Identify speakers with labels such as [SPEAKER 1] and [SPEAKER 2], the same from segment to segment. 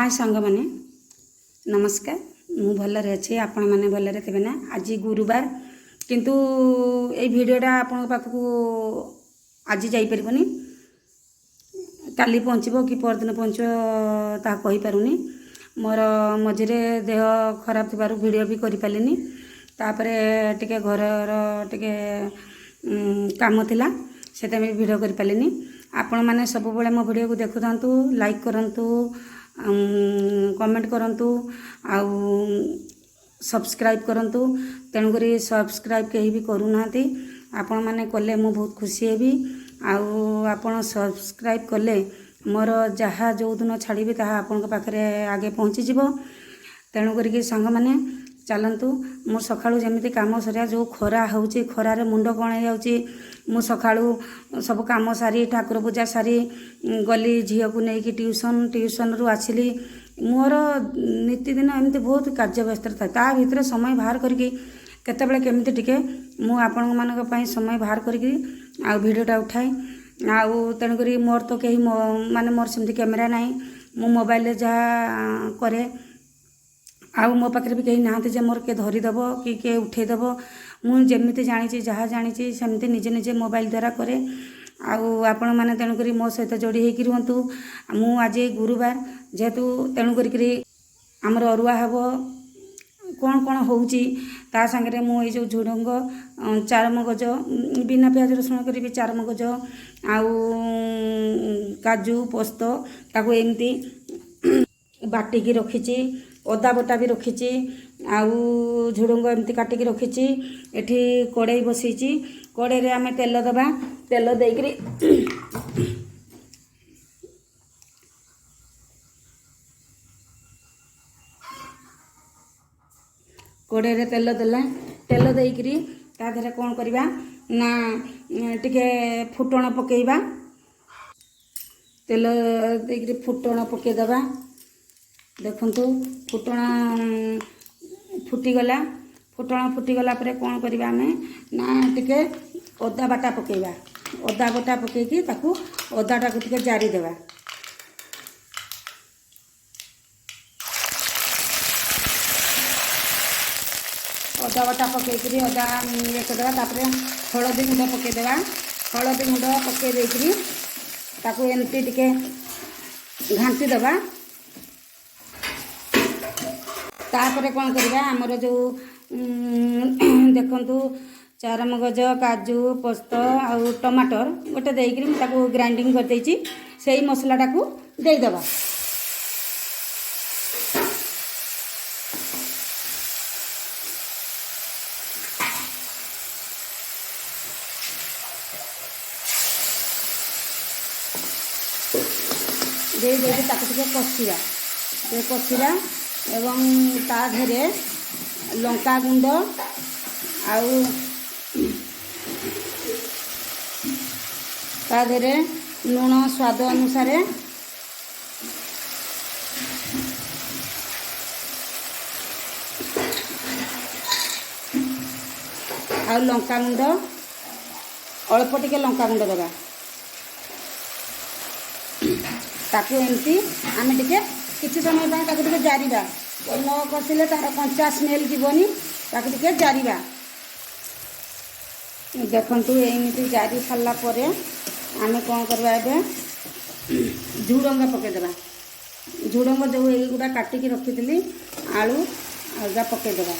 [SPEAKER 1] हाय सांग माने नमस्कार मु भलरे अच्छे आपण मैंने भलरे थे ना। आज गुरुवार किंतु ये भिडटा आपण पाखक आज जापरनी काली पहुँचब कि परदिन पहुँचब ता कही पारुनी। मोर मझे देह खराब थी वीडियो भी कर पारे तापरे टिके घर टिके काम थिला से वीडियो कर पारे। आपण मैंने सब बेले मो वीडियो को देखु था लाइक करंतु कमेंट करंतु आउ सब्सक्राइब करंतु तेणुक सब्सक्राइब कहीं भी करूना आपण मैंने कले मु बहुत खुशी हेबी। आपण सब्सक्राइब कले मोर जहाँ जो दिन छाड़ी ताहा आपण पाखरे आगे पहुँची जीवो। तेणुक सांग मैंने चलतु मो सकाळू जमी कम सरिया जो खरा होची खरारे मुंड कण हो जाऊँगी मु सकाळू सब कम सारी ठाकुर पूजा सारी गली झील को लेकिन ट्यूशन रु आसिली मोर नीतिदिन एमती बहुत कार्य व्यस्त था ता भितर समय बाहर करके केतबेले केमिति टिके मु आपण मानक पई समय बाहर करके आ वीडियोटा उठाए आउ तेणुक मोर तो कहीं माने मोर सेमती कैमेरा नहीं मु मोबाइल जहाँ करे आउ मो पाखे भी कहीं नहांती जे मोर के धरीदेव कि किए उठेदेव मुझे जानी जहाँ जानी सेमती निजे निजे मोबाइल द्वारा करे। आपण मैंने तेणुक मो सहित जोड़ी होकर रुहतु। मु आज गुरुवार जेहेतु तेणुक आमर अरुआ हम कौन कौन होची ता सांगे मु जो झुडंग चारमगज बिना प्याज रसुण करी चारमगज आउ काजू पोस्त ताकू एमती बाटिकी रखी अदा बटा भी रखी आउ झुडंग एमती काटिकी रखी एठी कड़ाई बसईची कड़ाई आम तेल दबा तेल देकरी कड़ाई तेल देला तेल देकरी ता देहरे कौन करबा ना टिके फुटण पकेइबा तेल देकरी फुटण पके दबा देखंतु फुटण फुटीगला फुटण फुटीगला परे कौन करबा आमे ना टिके अदा बाटा पकेइबा अदा बटा पकेइकी ताकू अदाटा को टिके जारी देबा अदा बटा पकेइकरी अदा ये करदेबा तापरे हळदी गुंड पकेइदेबा हळदी गुंड पकेइ देकरी ताकू एमती टिके घांटी देबा तापरे कौन करबा हमर जो देखंतु चारमगज काजू पोस्त आउ टमाटर गोटे देकरी ताकू ग्राइंडिंग कर देइची सेही मसलाटा को देई देबा दे दे ताकू टिके कषिबा एवं ता धेरे लंका गुंड आउ ता धेरे लुण स्वाद अनुसार आउ लंका गुंड अल्प टिके लंका गुंड देबा ताकू एमती आमे टिके किसी समय ताकू टिके जारिबा न कषिले तार कंचा स्मेल जीवनी ताकू टिके जारिबा देखंतु एमती जारी सारला परे आमे कौन करबा एबे झुडंग पकेदेबा झुडंग जो एगुड़ा काटिकी रखिथिली आलू आगा पकेदेबा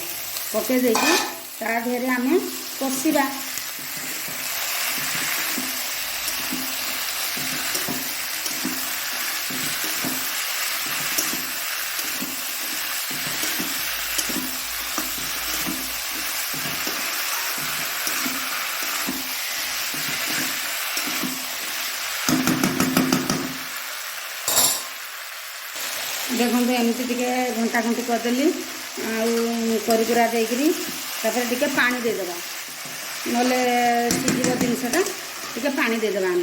[SPEAKER 1] पके देकी ता धेरे आमे कषिबा देखते एमती टिके घंटा घंटी करदेली आरा देकरी टिके पानी देदेबा नले सीझ जिनसटा टिके पानी देदेबा आम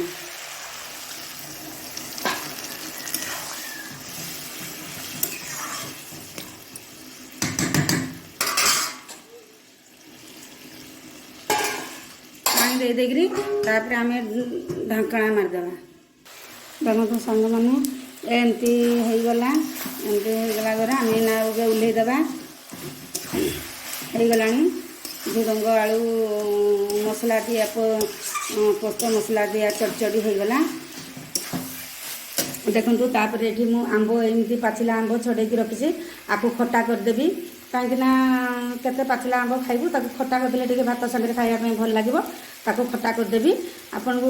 [SPEAKER 1] पानी दे देकरी तापर आम ढाकणा मारदेबा देखो सांग मैंने एमती होगला एमती होगला पर आम ना ओल्लैदेवा होगला झुडंग आलू मसला दिया पोस्त मसला दिया चटचड़ी होगला देखु तापर ये आंब एमती पाचिला आंब छड़े रखी आपको खटा करदेवी कहीं केते पाचिला आंब खाइबू ताको खटा करदेले टिके भात संगे खाइबा भल लगे ताको खटा करदेवी आपन को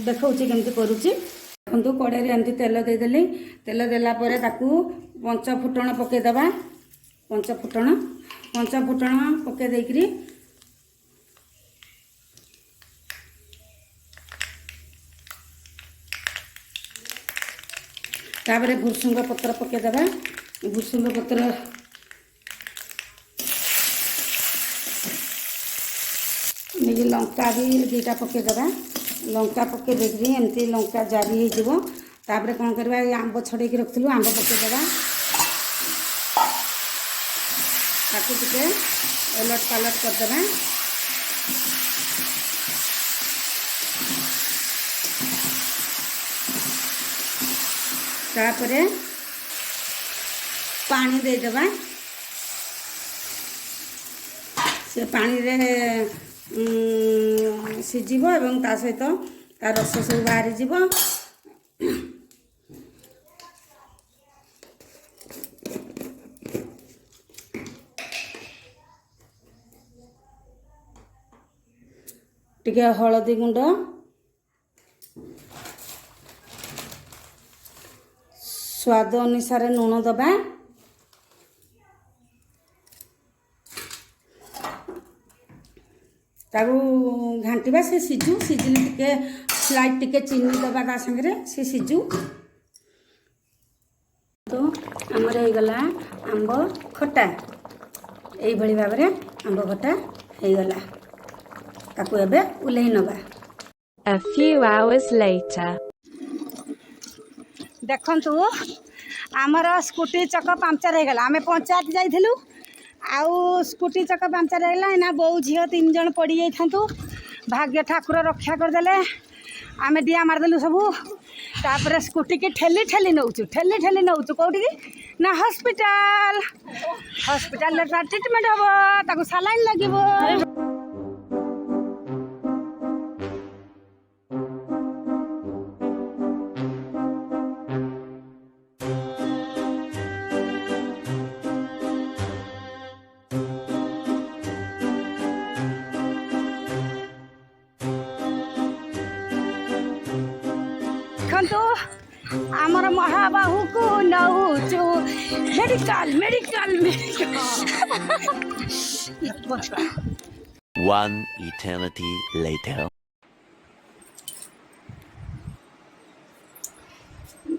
[SPEAKER 1] देखौछि केमती करूछि देखु कड़े एमती तेल देदेली तेल देला परे ताकू पंच फुटण पकेदेवा पंच फुटण पके देकरी तापर भुसुंग पत्र पकेदेवा भुसुंग पत्र निजे लंका भी दुटा पकेदेवा लंका पके देखिए एमती लंका जारी हो तापर कौन करवा आंब छड़े रखिलु आंब पकेदेवा ताकू टिके ओलट पालट करदेवा तापरे पानी देदेवा से पानी रे सीझिब एवं ता सहित ता रस सब बाहरी जीव टिके हलदी गुंड स्वाद अनुसार लुण दबा ताकू घांटा से सीझु सीझिले टिके स्लाइट टिके चीनी दबा ता संगे से सीझु तो आमर हो गला आंब खटा यही भाव में आंब खटा हो गला ताकू एबे उल्लई नबा
[SPEAKER 2] A few hours later.
[SPEAKER 3] देखंतु आमर स्कूटी चक पंचर हो गला आमे पंचायत जाइथिलु आउ स्कूटी चक पंचर हो गला ना बो झियो 3 जन पड़ी जाइथांतु भाग्य ठाकुर रक्षा करदेले आमे डिया मारदेलु सबू तापर स्कूटी की ठेली ठेली नौचु कौटी ना हॉस्पिटल ट्रीटमेंट हम ताकू सालाइन लगिबो देखो आमर महाबाहू को नौचु मेडिकल
[SPEAKER 4] One eternity later.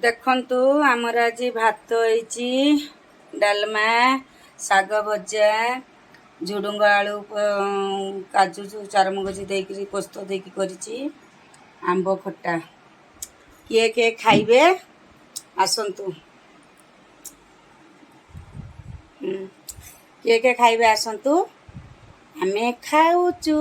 [SPEAKER 1] देखंतु आमर आज भात होइची डालमा साग भजा झुडुंग आलू काजू चारमगज देकरी पोस्त देकी करिची आंब खट्टा किए किए खाइबे आसंतु किए किए खाइबे आसंतु आमे खाऊचु।